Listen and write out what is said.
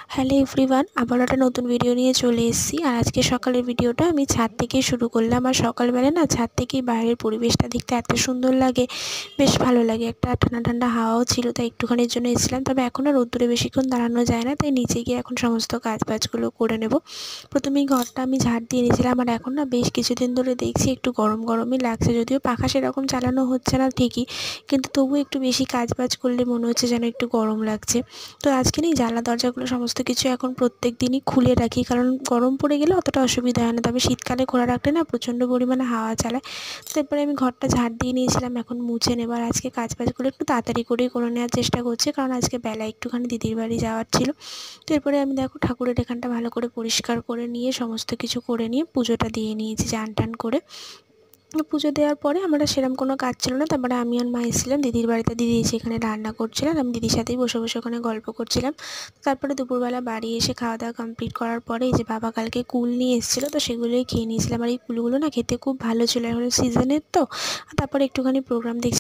Hello everyone, আবার একটা নতুন ভিডিও নিয়ে চলে এসেছি। আর আজকে সকালের ভিডিওটা আমি ছাদ থেকেই শুরু করলাম। আর সকালবেলা না ছাদ থেকেই বাইরের পরিবেশটা দেখতে এত সুন্দর লাগে, বেশ ভালো লাগে। একটা ঠান্ডা ঠান্ডা হাওয়াও ছিল, তাই একটুখানির জন্য এসেছিলাম। তবে এখন আর রোদ্দুরে বেশিক্ষণ দাঁড়ানো যায় না, তাই নিচে গিয়ে এখন সমস্ত কাজবাজগুলো করে নেব। প্রথমেই ঘরটা আমি ঝাড় দিয়ে নিয়েছিলাম। আর এখন না বেশ কিছুদিন ধরে দেখছি একটু গরম গরমই লাগছে, যদিও পাখা সেরকম চালানো হচ্ছে না ঠিকই, কিন্তু তবুও একটু বেশি কাজবাজ করলে মনে হচ্ছে যেন একটু গরম লাগছে। তো আজকে এই জানলা দরজাগুলো সমস্ত কিছু এখন প্রত্যেক দিনই খুলে রাখি, কারণ গরম পড়ে গেলে অতটা অসুবিধা হয় না। তবে শীতকালে খোলা রাখলে না প্রচণ্ড পরিমাণে হাওয়া চালায়। তো এরপরে আমি ঘরটা ঝাড় দিয়ে নিয়েছিলাম, এখন মুছে নেবার আজকে কাজবাজগুলো একটু তাড়াতাড়ি করেই করে নেওয়ার চেষ্টা করছি, কারণ আজকে বেলা একটুখানি দিদির বাড়ি যাওয়ার ছিল। তো এরপরে আমি দেখো ঠাকুরের এখানটা ভালো করে পরিষ্কার করে নিয়ে সমস্ত কিছু করে নিয়ে পুজোটা দিয়ে নিয়েছি চান টান করে। পুজো দেওয়ার পরে আমার আর সেরকম কোনো কাজ ছিল না। তারপরে আমি আর মা এসেছিলাম দিদির বাড়িতে, দিদি এসে এখানে রান্না করছিলেন, আমি দিদির সাথেই বসে বসে ওখানে গল্প করছিলাম। তারপরে দুপুরবেলা বাড়ি এসে খাওয়া দাওয়া কমপ্লিট করার পরে এই যে বাবা কালকে কুল নিয়ে এসেছিলো, তো সেগুলোই খেয়ে নিয়েছিলাম। আর এই কুলগুলো না খেতে খুব ভালো ছিল, এখন সিজনের তো। তারপরে একটুখানি প্রোগ্রাম দেখছি।